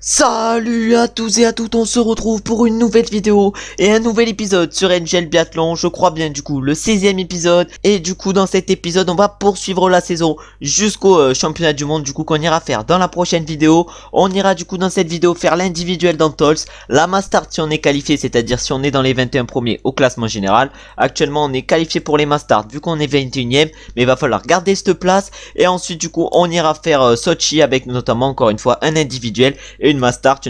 Salut à tous et à toutes, on se retrouve pour une nouvelle vidéo et un nouvel épisode sur Angel Biathlon, je crois bien du coup le 16e épisode. Et du coup dans cet épisode on va poursuivre la saison jusqu'au championnat du monde du coup qu'on ira faire dans la prochaine vidéo. On ira du coup dans cette vidéo faire l'individuel dans Tols, la Mastart si on est qualifié, c'est-à-dire si on est dans les 21 premiers au classement général. Actuellement on est qualifié pour les Mastart vu qu'on est 21e, mais il va falloir garder cette place. Et ensuite du coup on ira faire Sochi avec notamment encore une fois un individuel et une Mastart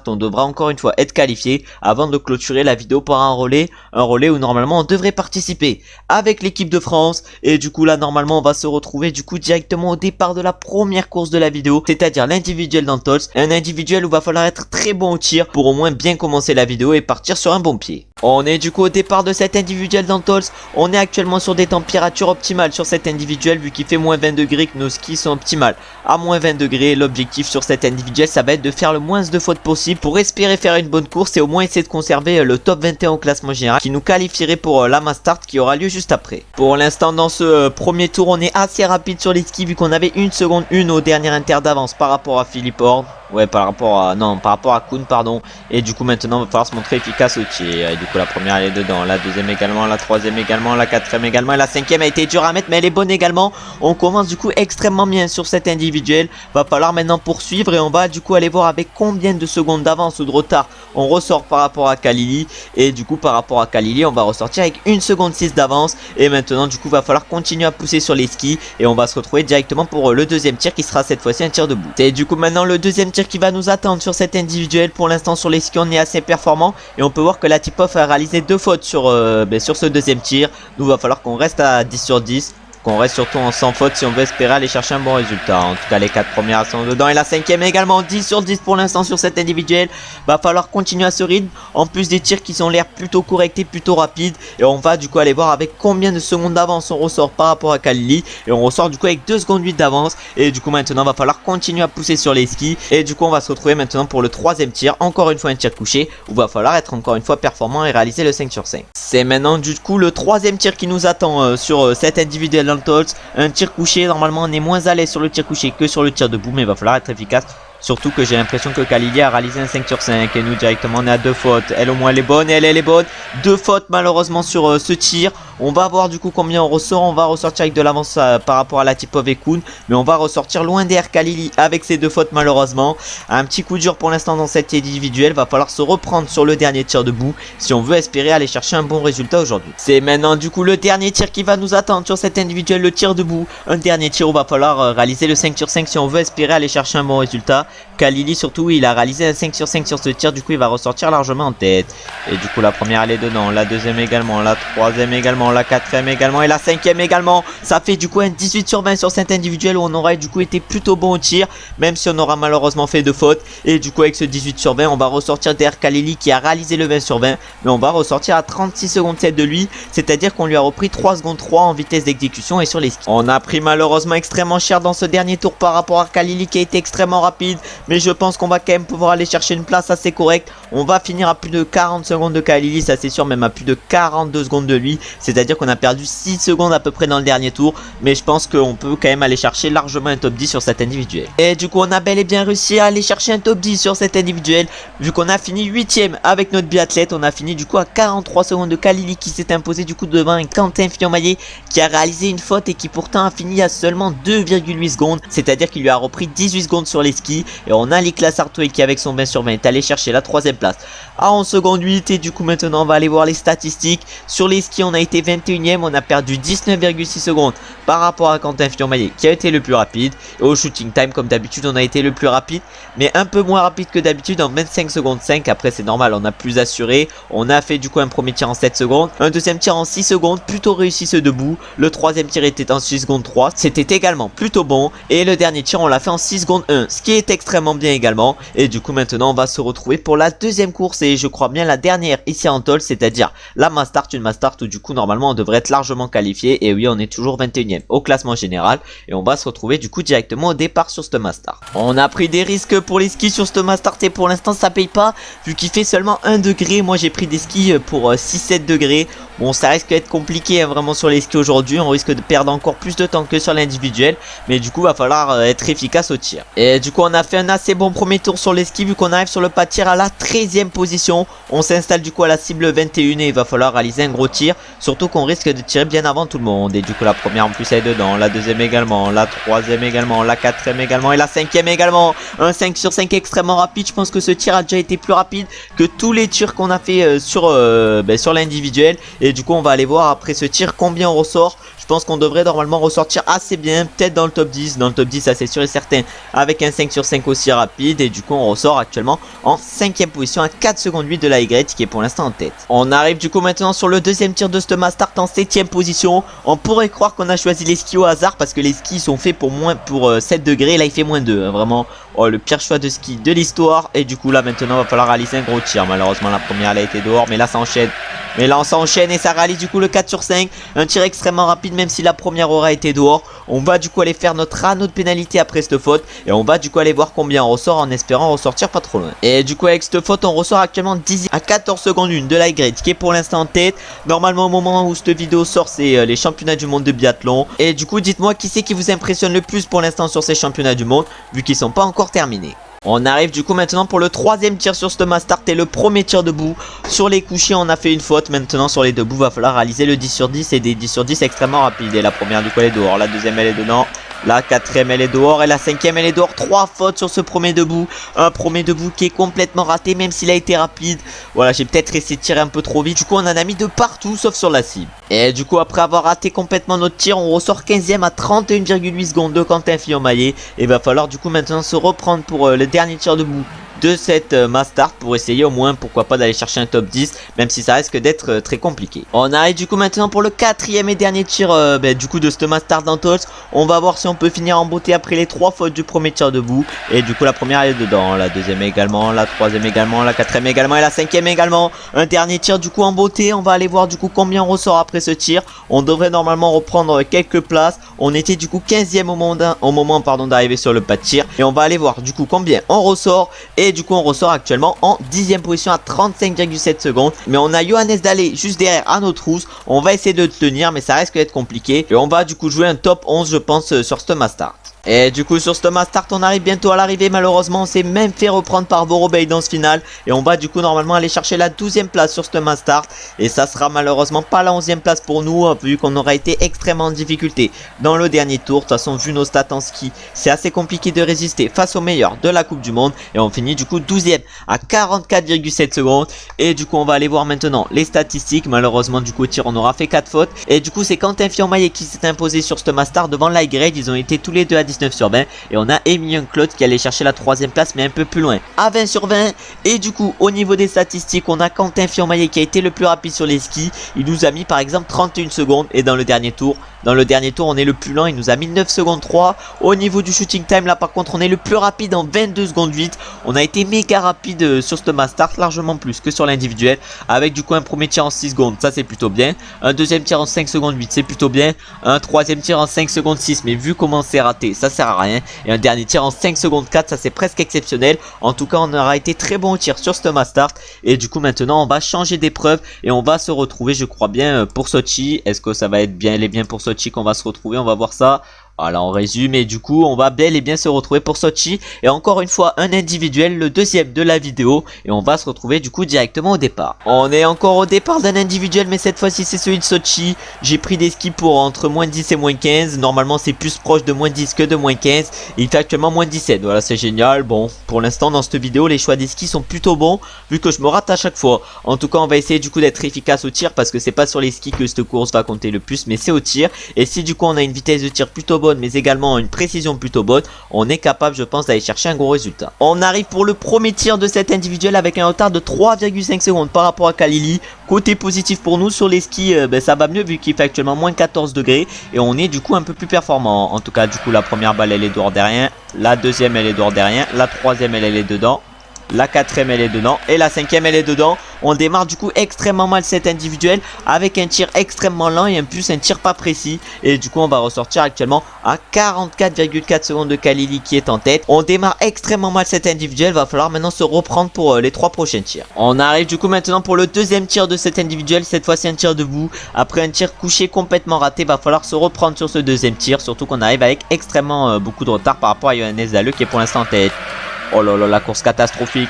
on devra encore une fois être qualifié avant de clôturer la vidéo par un relais où normalement on devrait participer avec l'équipe de France. Et du coup là normalement on va se retrouver du coup directement au départ de la première course de la vidéo, c'est-à-dire l'individuel dans Tols, un individuel où va falloir être très bon au tir pour au moins bien commencer la vidéo et partir sur un bon pied. On est du coup au départ de cet individuel dans Tols. On est actuellement sur des températures optimales sur cet individuel vu qu'il fait moins 20 degrés, que nos skis sont optimales à moins 20 degrés. L'objectif sur cet individuel ça va être de faire le moins de fautes possible pour espérer faire une bonne course et au moins essayer de conserver le top 21 au classement général qui nous qualifierait pour la Mastart qui aura lieu juste après. Pour l'instant dans ce premier tour on est assez rapide sur les skis vu qu'on avait 1 seconde 1 au dernier inter d'avance par rapport à Philippe Horn. Ouais, par rapport à Kuhn, pardon. Et du coup maintenant il va falloir se montrer efficace au tir. Et du coup la première elle est dedans, la deuxième également, la troisième également, la quatrième également et la cinquième a été dure à mettre mais elle est bonne également. On commence du coup extrêmement bien sur cet individuel. Va falloir maintenant poursuivre et on va du coup aller voir avec combien de secondes d'avance ou de retard on ressort par rapport à Khalili. Et du coup par rapport à Khalili on va ressortir avec 1 seconde 6 d'avance. Et maintenant du coup va falloir continuer à pousser sur les skis et on va se retrouver directement pour le deuxième tir qui sera cette fois-ci un tir debout. Et du coup maintenant le deuxième tir qui va nous attendre sur cet individuel. Pour l'instant sur les skis on est assez performant et on peut voir que la Tip-Off a réalisé 2 fautes sur ce deuxième tir. Nous va falloir qu'on reste à 10 sur 10, qu'on reste surtout en sans faute si on veut espérer aller chercher un bon résultat. En tout cas les 4 premières sont dedans et la cinquième également 10 sur 10 pour l'instant sur cet individuel. Va falloir continuer à ce rythme en plus des tirs qui sont l'air plutôt corrects et plutôt rapides. Et on va du coup aller voir avec combien de secondes d'avance on ressort par rapport à Khalili. Et on ressort du coup avec 2 secondes 8 d'avance. Et du coup maintenant va falloir continuer à pousser sur les skis. Et du coup on va se retrouver maintenant pour le troisième tir, encore une fois un tir couché où va falloir être encore une fois performant et réaliser le 5 sur 5. C'est maintenant du coup le troisième tir qui nous attend sur cet individuel dans le Tols. Un tir couché, normalement on est moins à l'aise sur le tir couché que sur le tir debout, mais il va falloir être efficace. Surtout que j'ai l'impression que Khalili a réalisé un 5 sur 5 et nous directement on est à 2 fautes. Elle au moins elle est bonne et elle est bonne. 2 fautes malheureusement sur ce tir. On va voir du coup combien on ressort. On va ressortir avec de l'avance par rapport à la Tip-Off et Kuhn. Mais on va ressortir loin derrière Khalili avec ces 2 fautes malheureusement. Un petit coup dur pour l'instant dans cet individuel. Va falloir se reprendre sur le dernier tir debout si on veut espérer aller chercher un bon résultat aujourd'hui. C'est maintenant du coup le dernier tir qui va nous attendre sur cet individuel, le tir debout. Un dernier tir où va falloir réaliser le 5 sur 5 si on veut espérer aller chercher un bon résultat. Khalili surtout il a réalisé un 5 sur 5 sur ce tir, du coup il va ressortir largement en tête. Et du coup la première elle est dedans, la deuxième également, la troisième également, la quatrième également et la cinquième également. Ça fait du coup un 18 sur 20 sur cet individuel où on aurait du coup été plutôt bon au tir, même si on aura malheureusement fait 2 fautes. Et du coup avec ce 18 sur 20 on va ressortir derrière Khalili qui a réalisé le 20 sur 20, mais on va ressortir à 36 secondes 7 de lui, c'est à dire qu'on lui a repris 3 secondes 3 en vitesse d'exécution et sur les skis. On a pris malheureusement extrêmement cher dans ce dernier tour par rapport à Khalili qui a été extrêmement rapide, mais je pense qu'on va quand même pouvoir aller chercher une place assez correcte. On va finir à plus de 40 secondes de Khalili, ça c'est sûr, même à plus de 42 secondes de lui. C'est à dire qu'on a perdu 6 secondes à peu près dans le dernier tour, mais je pense qu'on peut quand même aller chercher largement un top 10 sur cet individuel. Et du coup on a bel et bien réussi à aller chercher un top 10 sur cet individuel, vu qu'on a fini 8ème avec notre biathlète. On a fini du coup à 43 secondes de Khalili qui s'est imposé du coup devant un Quentin Fillon-Maillet qui a réalisé une faute et qui pourtant a fini à seulement 2,8 secondes, c'est à dire qu'il lui a repris 18 secondes sur les skis. Et on a Niklas Hartwig qui avec son 20 sur 20 est allé chercher la 3ème place à 11 secondes 8. Et du coup maintenant on va aller voir les statistiques. Sur les skis on a été 21ème, on a perdu 19,6 secondes par rapport à Quentin Fillon-Maillet qui a été le plus rapide. Et au shooting time comme d'habitude on a été le plus rapide, mais un peu moins rapide que d'habitude en 25 secondes 5. Après c'est normal, on a plus assuré. On a fait du coup un premier tir en 7 secondes, un deuxième tir en 6 secondes, plutôt réussi ce debout. Le troisième tir était en 6 secondes 3, c'était également plutôt bon. Et le dernier tir on l'a fait en 6 secondes 1, ce qui est extrêmement bien également. Et du coup maintenant on va se retrouver pour la deuxième course et je crois bien la dernière ici en Tols, c'est-à-dire la Mastart, une Mastart où du coup normalement on devrait être largement qualifié. Et oui, on est toujours 21ème au classement général et on va se retrouver du coup directement au départ sur cette Mastart. On a pris des risques pour les skis sur cette Mastart et pour l'instant ça paye pas vu qu'il fait seulement 1 degré. Moi j'ai pris des skis pour 6-7 degrés. Bon, ça risque d'être compliqué hein, vraiment sur les skis aujourd'hui. On risque de perdre encore plus de temps que sur l'individuel. Mais du coup, va falloir être efficace au tir. Et du coup, on a fait un assez bon premier tour sur les skis vu qu'on arrive sur le pas de tir à la 13e position. On s'installe du coup à la cible 21 et il va falloir réaliser un gros tir. Surtout qu'on risque de tirer bien avant tout le monde. Et du coup, la première en plus elle est dedans. La deuxième également. La troisième également. La quatrième également. Et la cinquième également. Un 5 sur 5 extrêmement rapide. Je pense que ce tir a déjà été plus rapide que tous les tirs qu'on a fait sur l'individuel. Et du coup, on va aller voir après ce tir combien on ressort. Je pense qu'on devrait normalement ressortir assez bien, peut-être dans le top 10. Dans le top 10, ça c'est sûr et certain, avec un 5 sur 5 aussi rapide. Et du coup, on ressort actuellement en 5ème position à 4 secondes 8 de la Y qui est pour l'instant en tête. On arrive du coup maintenant sur le deuxième tir de ce Mastart en 7ème position. On pourrait croire qu'on a choisi les skis au hasard parce que les skis sont faits pour 7 degrés. Là, il fait moins 2. Hein, vraiment, le pire choix de ski de l'histoire. Et du coup, là maintenant, il va falloir réaliser un gros tir. Malheureusement, la première, elle a été dehors. Mais là, ça enchaîne. Mais là on s'enchaîne et ça réalise du coup le 4 sur 5. Un tir extrêmement rapide même si la première aura été dehors. On va du coup aller faire notre anneau de pénalité après cette faute. Et on va du coup aller voir combien on ressort en espérant ressortir pas trop loin. Et du coup avec cette faute on ressort actuellement 10 à 14 secondes 1 de la Y qui est pour l'instant en tête. Normalement au moment où cette vidéo sort c'est les championnats du monde de biathlon. Et du coup dites-moi qui c'est qui vous impressionne le plus pour l'instant sur ces championnats du monde vu qu'ils sont pas encore terminés. On arrive du coup maintenant pour le troisième tir sur ce Mastart et le premier tir debout. Sur les couchés on a fait une faute. Maintenant sur les debout va falloir réaliser le 10 sur 10 et des 10 sur 10 extrêmement rapides. Et la première du coup elle est dehors, la deuxième elle est dedans, la quatrième elle est dehors et la cinquième elle est dehors. 3 fautes sur ce premier debout. Un premier debout qui est complètement raté même s'il a été rapide. Voilà, j'ai peut-être essayé de tirer un peu trop vite. Du coup on en a mis de partout sauf sur la cible. Et du coup après avoir raté complètement notre tir on ressort 15ème à 31,8 secondes de Quentin Fillon-Maillet. Et va falloir du coup maintenant se reprendre pour le dernier tir debout de cette Mastart pour essayer au moins pourquoi pas d'aller chercher un top 10 même si ça risque d'être très compliqué. On arrive du coup maintenant pour le quatrième et dernier tir du coup de cette Mastart d'Antols. On va voir si on peut finir en beauté après les 3 fautes du premier tir debout. Et du coup la première elle est dedans, la deuxième également, la troisième également, la quatrième également et la cinquième également. Un dernier tir du coup en beauté. On va aller voir du coup combien on ressort après ce tir. On devrait normalement reprendre quelques places. On était du coup 15ème au moment d'arriver sur le pas de tir. Et on va aller voir du coup combien on ressort. Et du coup on ressort actuellement en 10ème position à 35,7 secondes. Mais on a Johannes Dalé juste derrière à nos trousses. On va essayer de le tenir mais ça risque d'être compliqué. Et on va du coup jouer un top 11 je pense sur ce Mastart. Et du coup sur ce Mastart on arrive bientôt à l'arrivée. Malheureusement on s'est même fait reprendre par Vorobey dans ce final. Et on va du coup normalement aller chercher la 12ème place sur ce Mastart. Et ça sera malheureusement pas la 11ème place pour nous vu qu'on aura été extrêmement en difficulté dans le dernier tour. De toute façon vu nos stats en ski c'est assez compliqué de résister face aux meilleurs de la Coupe du Monde. Et on finit du coup 12ème à 44,7 secondes. Et du coup on va aller voir maintenant les statistiques. Malheureusement du coup au tir on aura fait 4 fautes. Et du coup c'est Quentin Fillon-Maillet qui s'est imposé sur ce Mastart devant l'I-Grade. Ils ont été tous les deux à 19 sur 20 et on a Emilien Claude qui allait chercher la 3ème place mais un peu plus loin à 20 sur 20. Et du coup au niveau des statistiques on a Quentin Fillon-Maillet qui a été le plus rapide sur les skis. Il nous a mis par exemple 31 secondes et dans le dernier tour on est le plus lent, il nous a mis 9 secondes 3. Au niveau du shooting time là par contre on est le plus rapide en 22 secondes 8. On a été méga rapide sur ce Mastart, largement plus que sur l'individuel. Avec du coup un premier tir en 6 secondes, ça c'est plutôt bien. Un deuxième tir en 5 secondes 8, c'est plutôt bien. Un troisième tir en 5 secondes 6, mais vu comment c'est raté, ça sert à rien. Et un dernier tir en 5 secondes 4, ça c'est presque exceptionnel. En tout cas on aura été très bon au tir sur ce Mastart. Et du coup maintenant on va changer d'épreuve et on va se retrouver je crois bien pour Sochi. Est-ce que ça va être bien pour Sochi qu'on va se retrouver? On va voir ça. Voilà, on résume et du coup on va bel et bien se retrouver pour Sochi. Et encore une fois un individuel, le deuxième de la vidéo. Et on va se retrouver du coup directement au départ. On est encore au départ d'un individuel mais cette fois-ci c'est celui de Sochi. J'ai pris des skis pour entre moins 10 et moins 15. Normalement c'est plus proche de moins 10 que de moins 15. Il fait actuellement moins 17, voilà c'est génial. Bon pour l'instant dans cette vidéo les choix des skis sont plutôt bons vu que je me rate à chaque fois. En tout cas on va essayer du coup d'être efficace au tir parce que c'est pas sur les skis que cette course va compter le plus mais c'est au tir. Et si du coup on a une vitesse de tir plutôt bonne mais également une précision plutôt bonne, on est capable je pense d'aller chercher un gros résultat. On arrive pour le premier tir de cet individuel avec un retard de 3,5 secondes par rapport à Kalili. Côté positif pour nous sur les skis ça va mieux vu qu'il fait actuellement moins 14 degrés et on est du coup un peu plus performant. En tout cas du coup la première balle elle est dehors derrière, la deuxième elle est dehors derrière, la troisième elle est dedans. la 4ème elle est dedans et la 5ème elle est dedans. On démarre du coup extrêmement mal cet individuel avec un tir extrêmement lent et en plus un tir pas précis. Et du coup on va ressortir actuellement à 44,4 secondes de Khalili qui est en tête. On démarre extrêmement mal cet individuel, va falloir maintenant se reprendre pour les 3 prochains tirs. On arrive du coup maintenant pour le deuxième tir de cet individuel, cette fois-ci un tir debout. Après un tir couché complètement raté, va falloir se reprendre sur ce deuxième tir, surtout qu'on arrive avec extrêmement beaucoup de retard par rapport à Johannes Dalleux qui est pour l'instant en tête. Oh là là, la course catastrophique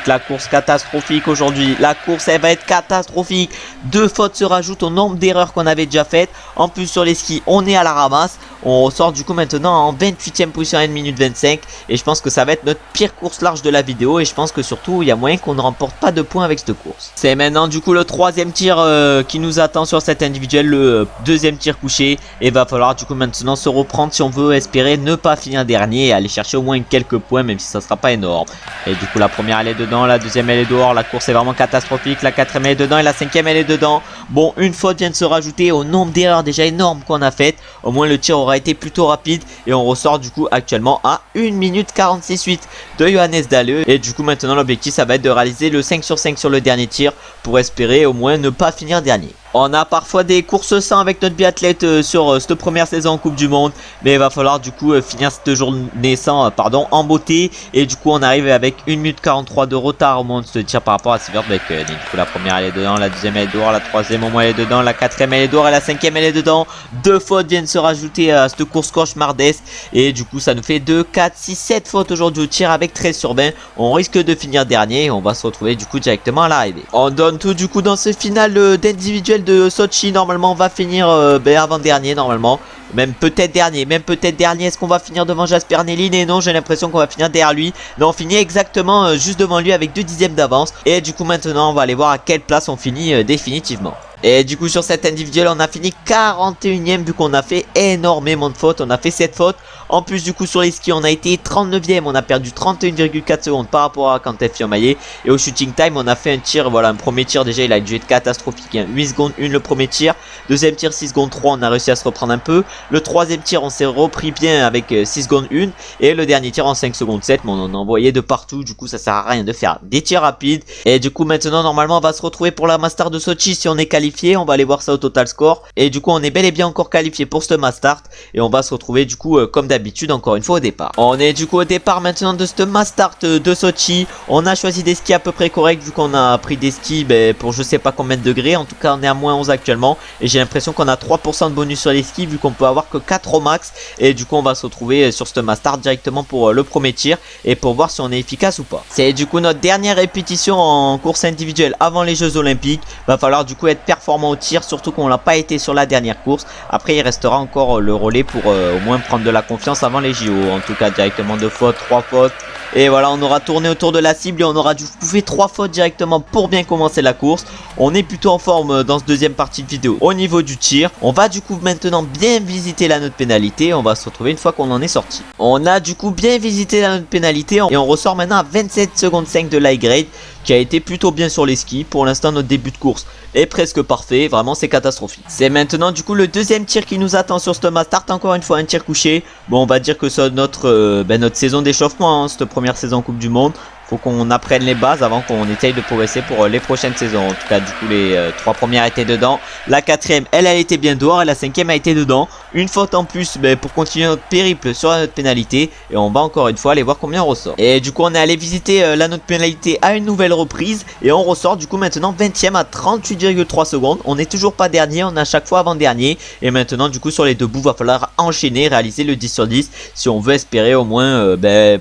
aujourd'hui. La course elle va être catastrophique. 2 fautes se rajoutent au nombre d'erreurs qu'on avait déjà faites. En plus sur les skis on est à la ramasse. On ressort du coup maintenant en 28ème position à 1 minute 25. Et je pense que ça va être notre pire course large de la vidéo. Et je pense que surtout il y a moyen qu'on ne remporte pas de points avec cette course. C'est maintenant du coup le 3ème tir qui nous attend sur cet individuel. Le 2ème tir couché. Et va falloir du coup maintenant se reprendre si on veut espérer ne pas finir dernier. Et aller chercher au moins quelques points même si ça sera pas énorme. Et du coup la première elle est dedans, la deuxième elle est dehors, la course est vraiment catastrophique, la 4ème elle est dedans et la 5ème elle est dedans. Bon, une faute vient de se rajouter au nombre d'erreurs déjà énormes qu'on a faites. Au moins le tir aura été plutôt rapide et on ressort du coup actuellement à 1 minute 46,8 de Johannes Dalleux. Et du coup maintenant l'objectif ça va être de réaliser le 5 sur 5 sur le dernier tir pour espérer au moins ne pas finir dernier. On a parfois des courses sans avec notre biathlète sur cette première saison en Coupe du Monde. Mais il va falloir du coup finir cette journée sans, en beauté. Et du coup on arrive avec 1 minute 43 de retard au moment de ce tir par rapport à Silverbecken. Et du coup la première elle est dedans, la deuxième elle est dehors, la troisième au moins elle est dedans, la 4ème elle est dehors et la 5ème elle est dedans. 2 fautes viennent se rajouter à cette course cauchemardesque. Et du coup ça nous fait 2, 4, 6, 7 fautes aujourd'hui au tir avec 13 sur 20. On risque de finir dernier et on va se retrouver du coup directement à l'arrivée. On donne tout du coup dans ce final d'individuel de Sochi. Normalement on va finir avant-dernier normalement. Même peut-être dernier, est-ce qu'on va finir devant Jasper Nelin? Et non, j'ai l'impression qu'on va finir derrière lui. Mais on finit exactement juste devant lui avec 2 dixièmes d'avance. Et du coup maintenant on va aller voir à quelle place on finit définitivement. Et du coup sur cet individuel on a fini 41ème vu qu'on a fait énormément de fautes. On a fait 7 fautes. En plus du coup sur les skis on a été 39ème. On a perdu 31,4 secondes par rapport à Quentin Fillon-Maillet. Et au shooting time on a fait un tir, voilà un premier tir déjà il a dû être catastrophique hein. 8 secondes 1 le premier tir. Deuxième tir 6 secondes 3 on a réussi à se reprendre un peu. Le troisième tir on s'est repris bien avec 6 secondes 1. Et le dernier tir en 5 secondes 7. Mais on en a envoyé de partout. Du coup ça sert à rien de faire des tirs rapides. Et du coup maintenant normalement on va se retrouver pour la Mastart de Sochi si on est qualifié. On va aller voir ça au total score. Et du coup on est bel et bien encore qualifié pour ce Mastart. Et on va se retrouver du coup comme d'habitude encore une fois au départ. On est du coup au départ maintenant de ce Mastart de Sochi. On a choisi des skis à peu près corrects vu qu'on a pris des skis pour je sais pas combien de degrés. En tout cas on est à moins 11 actuellement. Et j'ai l'impression qu'on a 3% de bonus sur les skis vu qu'on peut avoir que 4 au max. Et du coup on va se retrouver sur ce Mastart directement pour le premier tir. Et pour voir si on est efficace ou pas. C'est du coup notre dernière répétition en course individuelle avant les Jeux Olympiques. Va falloir du coup être performant au tir. Surtout qu'on l'a pas été sur la dernière course. Après il restera encore le relais pour au moins prendre de la confiance avant les JO. En tout cas directement 2 fautes, 3 fautes. Et voilà on aura tourné autour de la cible et on aura du coup fait 3 fautes directement pour bien commencer la course. On est plutôt en forme dans ce deuxième partie de vidéo au niveau du tir. On va du coup maintenant bien visiter la note pénalité. On va se retrouver une fois qu'on en est sorti. On a du coup bien visité la note pénalité et on ressort maintenant à 27 secondes 5 de l'high grade qui a été plutôt bien sur les skis. Pour l'instant notre début de course est presque parfait, vraiment c'est catastrophique. C'est maintenant du coup le deuxième tir qui nous attend sur ce Mastart, encore une fois un tir couché. Bon on va dire que c'est notre saison d'échauffement, hein, cette première saison Coupe du Monde. Faut qu'on apprenne les bases avant qu'on essaye de progresser pour les prochaines saisons. En tout cas du coup les 3 premières étaient dedans. La 4ème elle était bien dehors et la 5ème a été dedans. Une faute en plus pour continuer notre périple sur la note pénalité. Et on va encore une fois aller voir combien on ressort. Et du coup on est allé visiter la note pénalité à une nouvelle reprise. Et on ressort du coup maintenant 20ème à 38,3 secondes. On n'est toujours pas dernier, on est à chaque fois avant dernier. Et maintenant du coup sur les deux bouts va falloir enchaîner, réaliser le 10 sur 10. Si on veut espérer au moins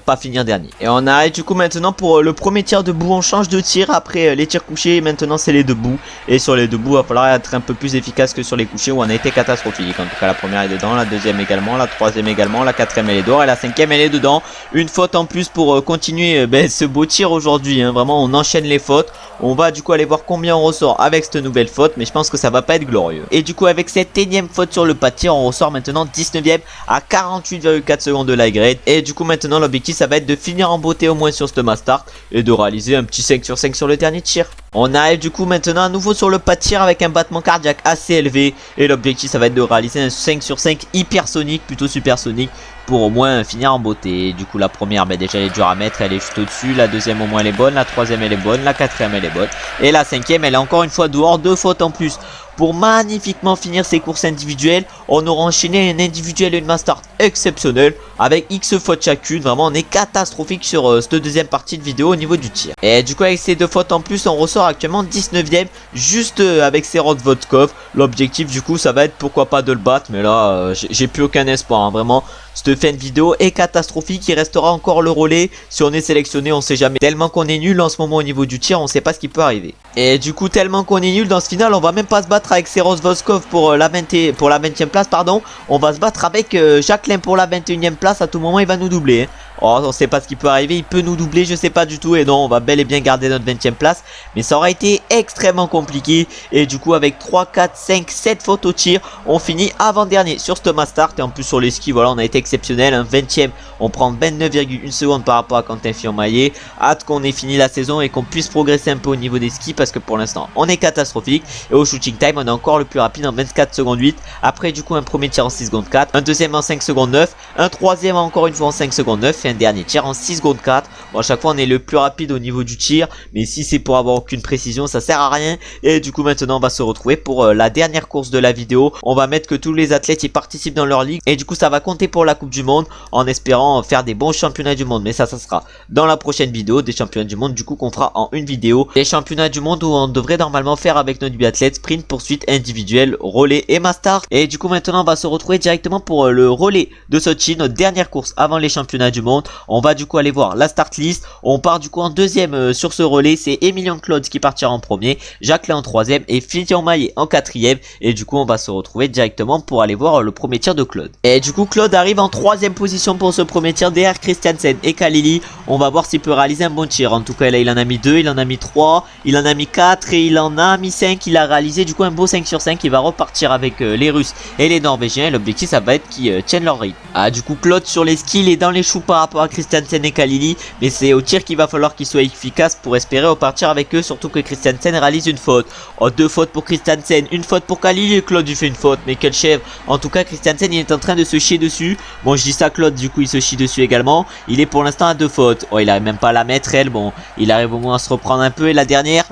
pas finir dernier. Et on arrive du coup maintenant pour le premier tir debout. On change de tir après les tirs couchés. Maintenant c'est les debout. Et sur les debout il va falloir être un peu plus efficace que sur les couchés où on a été catastrophique. En tout cas la première est dedans, la deuxième également, la troisième également, la 4ème elle est dehors et la 5ème elle est dedans. Une faute en plus pour continuer ce beau tir aujourd'hui hein. Vraiment on enchaîne les fautes. On va du coup aller voir combien on ressort avec cette nouvelle faute. Mais je pense que ça va pas être glorieux. Et du coup avec cette énième faute sur le pas de tir on ressort maintenant 19ème à 48,4 secondes de la grade. Et du coup maintenant l'objectif ça va être de finir en beauté au moins sur ce Mastart. Et de réaliser un petit 5 sur 5 sur le dernier tir. On arrive du coup maintenant à nouveau sur le pas de tir avec un battement cardiaque assez élevé. Et l'objectif ça va être de réaliser un 5 sur 5 hypersonique, plutôt supersonique. pour au moins finir en beauté. Du coup la première déjà elle est dure à mettre, elle est juste au-dessus, la deuxième au moins elle est bonne, la troisième elle est bonne, la quatrième elle est bonne et la cinquième elle est encore une fois dehors, 2 fautes en plus. Pour magnifiquement finir ces courses individuelles, on aura enchaîné un individuel et une mass start exceptionnel avec X fautes chacune. Vraiment on est catastrophique sur cette deuxième partie de vidéo au niveau du tir. Et du coup avec ces 2 fautes en plus on ressort actuellement 19ème juste avec Serod Vodkov. L'objectif du coup ça va être pourquoi pas de le battre, mais là j'ai plus aucun espoir hein. Vraiment cette fin de vidéo est catastrophique. Il restera encore le relais si on est sélectionné, on sait jamais. Tellement qu'on est nul en ce moment au niveau du tir, on sait pas ce qui peut arriver. Et du coup tellement qu'on est nul dans ce final, on va même pas se battre avec Seros Voskov pour la 20e place pardon. On va se battre avec Jacqueline pour la 21e place. À tout moment il va nous doubler hein. Oh, on sait pas ce qui peut arriver, il peut nous doubler, je sais pas du tout. Et non, on va bel et bien garder notre 20e place. Mais ça aura été extrêmement compliqué. Et du coup avec 3, 4, 5, 7 fautes au tir, on finit avant-dernier sur ce mass start. Et en plus sur les skis, voilà, on a été exceptionnel. Un 20e, on prend 29,1 secondes par rapport à Quentin Fillon-Maillet. Hâte qu'on ait fini la saison et qu'on puisse progresser un peu au niveau des skis. Parce que pour l'instant, on est catastrophique. Et au shooting time, on est encore le plus rapide en 24 secondes 8. Après du coup un premier tir en 6 secondes 4. Un deuxième en 5 secondes 9. Un troisième encore une fois en 5 secondes 9. Un dernier tir en 6 secondes 4. Bon, à chaque fois on est le plus rapide au niveau du tir, mais si c'est pour avoir aucune précision ça sert à rien. Et du coup maintenant on va se retrouver pour la dernière course de la vidéo. On va mettre que tous les athlètes y participent dans leur ligue et du coup ça va compter pour la coupe du monde, en espérant faire des bons championnats du monde. Mais ça sera dans la prochaine vidéo des championnats du monde, du coup qu'on fera en une vidéo. Les championnats du monde où on devrait normalement faire avec notre biathlète, sprint, poursuite, individuelle, relais et mass start. Et du coup maintenant on va se retrouver directement pour le relais de Sochi, notre dernière course avant les championnats du monde. On va du coup aller voir la start list. On part du coup en deuxième sur ce relais. C'est Emilien Claude qui partira en premier, Jacqueline en troisième et Fillon-Maillet en quatrième. Et du coup on va se retrouver directement pour aller voir le premier tir de Claude. Et du coup Claude arrive en troisième position pour ce premier tir derrière Christiansen et Kalili. On va voir s'il peut réaliser un bon tir. En tout cas là il en a mis 2, il en a mis 3, il en a mis 4 et il en a mis 5. Il a réalisé du coup un beau 5 sur 5. Il va repartir avec les Russes et les Norvégiens. L'objectif ça va être qu'ils tiennent leur rythme. Ah du coup Claude sur les skis il est dans les choux par rapport à Christiansen et Kalili, mais c'est au tir qu'il va falloir qu'il soit efficace pour espérer repartir avec eux, surtout que Christiansen réalise une faute. Oh, 2 fautes pour Christiansen, une faute pour Kalili et Claude il fait une faute, mais quel chèvre. En tout cas Christiansen il est en train de se chier dessus. Bon je dis ça Claude, du coup il se chie dessus également. Il est pour l'instant à 2 fautes. Oh il arrive même pas à la mettre elle, bon il arrive au moins à se reprendre un peu. Et la dernière,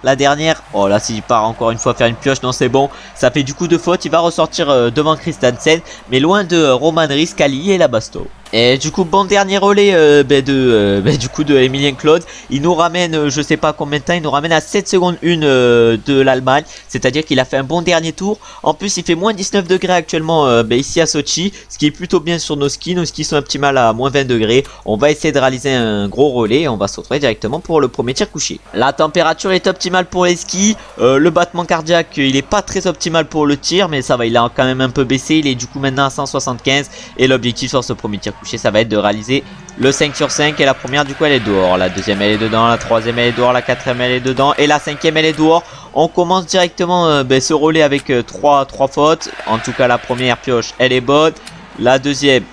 oh là s'il part encore une fois faire une pioche, non c'est bon. Ça fait du coup 2 fautes, il va ressortir devant Christiansen, mais loin de Roman Riss, Kalili et la Basto. Et du coup bon dernier relais du coup de Emilien Claude. Il nous ramène je sais pas combien de temps, il nous ramène à 7 secondes 1 de l'Allemagne. C'est à dire qu'il a fait un bon dernier tour. En plus il fait moins 19 degrés actuellement ici à Sochi, ce qui est plutôt bien sur nos skis. Nos skis sont un petit mal à moins 20 degrés. On va essayer de réaliser un gros relais et on va se retrouver directement pour le premier tir couché. La température est optimale pour les skis. Le battement cardiaque il est pas très optimal pour le tir, mais ça va, il a quand même un peu baissé. Il est du coup maintenant à 175 et l'objectif sur ce premier tir couché ça va être de réaliser le 5 sur 5. Et la première du coup elle est dehors, la deuxième elle est dedans, la troisième elle est dehors, la quatrième elle est dedans et la cinquième elle est dehors. On commence directement ce relais avec 3 fautes. En tout cas la première pioche elle est bonne. La deuxième,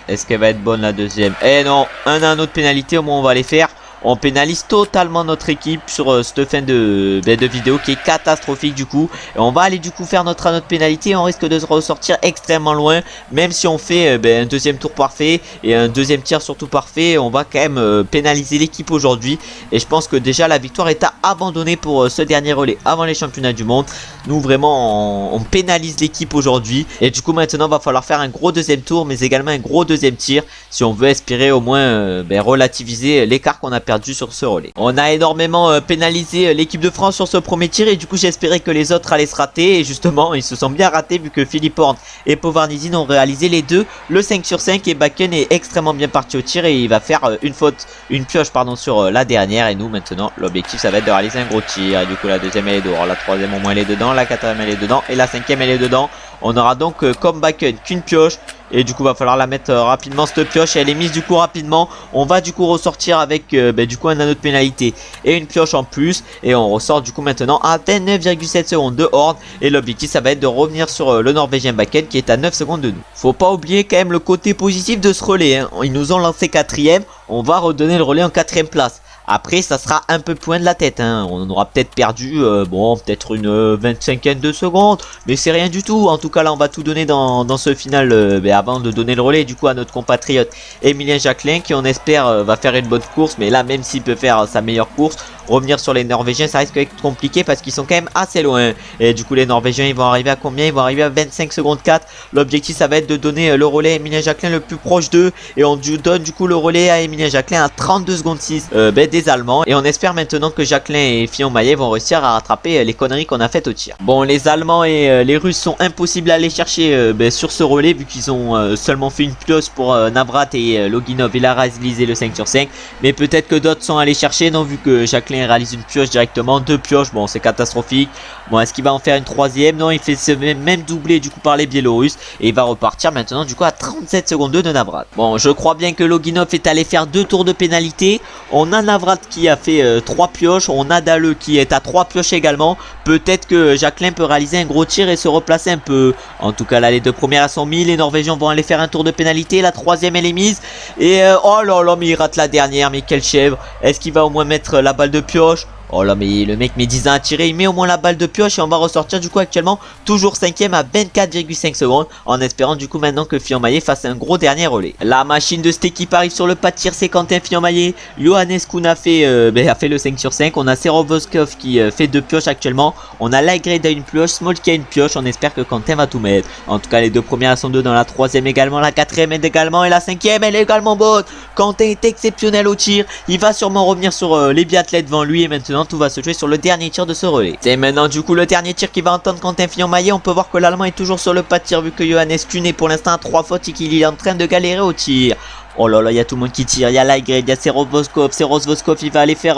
est-ce qu'elle va être bonne la deuxième? Eh non, un autre pénalité, au moins on va les faire. On pénalise totalement notre équipe sur cette fin de vidéo qui est catastrophique du coup. Et on va aller du coup faire notre pénalité. On risque de se ressortir extrêmement loin. Même si on fait un deuxième tour parfait et un deuxième tir surtout parfait, on va quand même pénaliser l'équipe aujourd'hui. Et je pense que déjà la victoire est à abandonner pour ce dernier relais avant les championnats du monde. Nous vraiment on pénalise l'équipe aujourd'hui. Et du coup maintenant va falloir faire un gros deuxième tour, mais également un gros deuxième tir si on veut espérer au moins relativiser l'écart qu'on a perdu sur ce relais. On a énormément pénalisé l'équipe de France sur ce premier tir et du coup j'espérais que les autres allaient se rater et justement ils se sont bien ratés vu que Philippe Horn et Povarnizin ont réalisé les deux le 5 sur 5 et Bakken est extrêmement bien parti au tir et il va faire une pioche sur la dernière. Et nous maintenant l'objectif ça va être de réaliser un gros tir et du coup la deuxième elle est dehors, la troisième au moins elle est dedans, la quatrième elle est dedans et la cinquième elle est dedans. On aura donc comme Bakken qu'une pioche. Et du coup va falloir la mettre rapidement cette pioche. Elle est mise du coup rapidement. On va du coup ressortir avec du coup un anneau de pénalité et une pioche en plus. Et on ressort du coup maintenant à 29,7 secondes de Horn. Et l'objectif ça va être de revenir sur le Norvégien Bakken qui est à 9 secondes de nous. Faut pas oublier quand même le côté positif de ce relais hein. Ils nous ont lancé 4ème. On va redonner le relais en 4ème place. Après ça sera un peu point de la tête, hein. On aura peut-être perdu, bon peut-être une 25e de seconde, mais c'est rien du tout. En tout cas là on va tout donner dans ce final avant de donner le relais du coup à notre compatriote Emilien Jacquelin, qui on espère va faire une bonne course. Mais là même s'il peut faire sa meilleure course, revenir sur les Norvégiens ça risque d'être compliqué parce qu'ils sont quand même assez loin. Et du coup les Norvégiens ils vont arriver à combien? Ils vont arriver à 25 secondes 4. L'objectif ça va être de donner le relais à Emilien Jacquelin le plus proche d'eux, et on donne du coup le relais à Emilien Jacquelin à 32 secondes 6 des Allemands. Et on espère maintenant que Jacquelin et Fillon-Maillet vont réussir à rattraper les conneries qu'on a faites au tir. Bon, les Allemands et les Russes sont impossibles à aller chercher sur ce relais, vu qu'ils ont seulement fait une pioche pour Navrat et Loginov. Il a réalisé le 5 sur 5, mais peut-être que d'autres sont allés chercher, non, vu que Jacquelin réalise une pioche directement, 2 pioches, bon c'est catastrophique. Bon, est-ce qu'il va en faire une troisième? Non, il fait ce même doublé du coup par les Biélorusses, et il va repartir maintenant du coup à 37 secondes 2 de Navrat. Bon, je crois bien que Loginov est allé faire 2 tours de pénalité. On a Navrat qui a fait 3 pioches, on a Dalleux qui est à 3 pioches également. Peut-être que Jacquelin peut réaliser un gros tir et se replacer un peu. En tout cas là les 2 premières sont mises, les Norvégiens vont aller faire un tour de pénalité, la troisième elle est mise. Et oh là là, mais il rate la dernière, mais quelle chèvre. Est-ce qu'il va au moins mettre la balle de pioche? Oh là, mais le mec met 10 ans à tirer, il met au moins la balle de pioche, et on va ressortir du coup actuellement toujours 5ème à 24,5 secondes, en espérant du coup maintenant que Fillon-Maillet fasse un gros dernier relais. La machine de cette équipe arrive sur le pas de tir, c'est Quentin Fillon-Maillet. Johannes Kuhn a fait le 5 sur 5, on a Serovoskov qui fait 2 pioches actuellement, on a Lagrade à une pioche, Smolk a une pioche, on espère que Quentin va tout mettre. En tout cas les 2 premières sont 2, dans la 3ème également, la 4ème est également, et la 5ème elle est également bonne. Quentin est exceptionnel au tir, il va sûrement revenir sur les biathlètes devant lui, et maintenant tout va se jouer sur le dernier tir de ce relais. C'est maintenant du coup le dernier tir qui va entendre Quentin Fillon-Maillet. On peut voir que l'Allemand est toujours sur le pas de tir, vu que Johannes Kuhn est pour l'instant à 3 fautes et qu'il est en train de galérer au tir. Oh là là, il y a tout le monde qui tire, il y a Lagrade, il y a Serovoskov, il va aller faire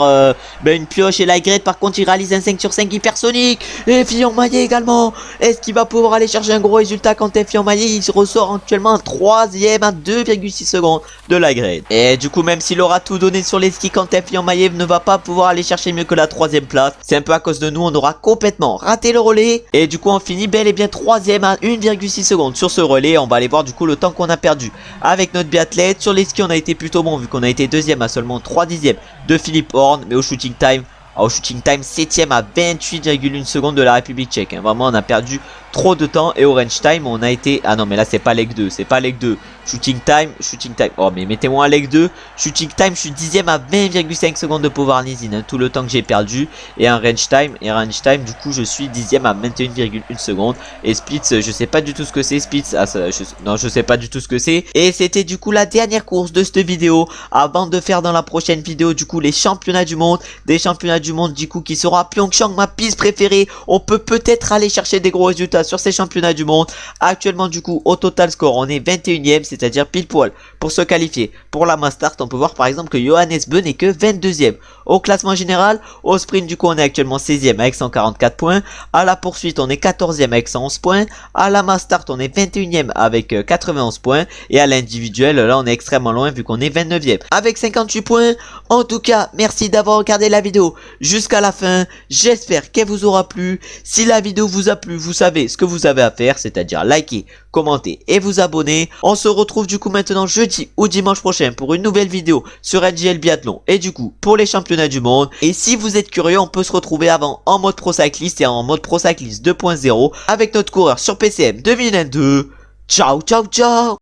une pioche, et Lagrade par contre il réalise un 5 sur 5 hypersonique. Et Fillon-Maillet également, est-ce qu'il va pouvoir aller chercher un gros résultat? Quentin Fillon-Maillet il ressort actuellement en 3ème à 2,6 secondes de Lagrade. Et du coup même s'il aura tout donné sur les skis, Quentin Fillon-Maillet ne va pas pouvoir aller chercher mieux que la 3ème place. C'est un peu à cause de nous, on aura complètement raté le relais, et du coup on finit bel et bien 3ème à 1,6 secondes sur ce relais. On va aller voir du coup le temps qu'on a perdu avec notre biathlète. Sur les skis on a été plutôt bon, vu qu'on a été 2ème à seulement 3 dixièmes de Philippe Horn, mais au shooting time 7ème à 28,1 secondes de la République tchèque, hein. Vraiment on a perdu trop de temps. Et au range time on a été, ah non mais là c'est pas leg 2, c'est pas leg 2. Shooting time, oh mais mettez-moi un leg 2. Shooting time, je suis 10ème à 20,5 secondes de Povarnizin, hein, tout le temps que j'ai perdu. Et un range time, du coup je suis 10ème à 21,1 secondes. Et Splits, je sais pas du tout ce que c'est Splits, non je sais pas du tout ce que c'est. Et c'était du coup la dernière course de cette vidéo, avant de faire dans la prochaine vidéo du coup les championnats du monde. Des championnats du monde du coup qui seront à Pyeongchang, ma piste préférée. On peut peut-être aller chercher des gros résultats sur ces championnats du monde. Actuellement du coup au total score on est 21ème, c'est-à-dire pile poil pour se qualifier pour la Mass Start. On peut voir par exemple que Johannes Beu n'est que 22ème au classement général. Au sprint du coup on est actuellement 16ème avec 144 points. À la poursuite on est 14ème avec 111 points. À la Mass Start on est 21ème avec 91 points. Et à l'individuel là on est extrêmement loin, vu qu'on est 29ème avec 58 points. En tout cas merci d'avoir regardé la vidéo jusqu'à la fin. J'espère qu'elle vous aura plu. Si la vidéo vous a plu, vous savez ce que vous avez à faire, c'est-à-dire liker, commenter et vous abonner. On se retrouve du coup maintenant jeudi ou dimanche prochain pour une nouvelle vidéo sur NJL Biathlon, et du coup pour les championnats du monde. Et si vous êtes curieux, on peut se retrouver avant en mode Pro Cyclist et en mode Pro Cyclist 2.0 avec notre coureur sur PCM 2022. Ciao ciao ciao.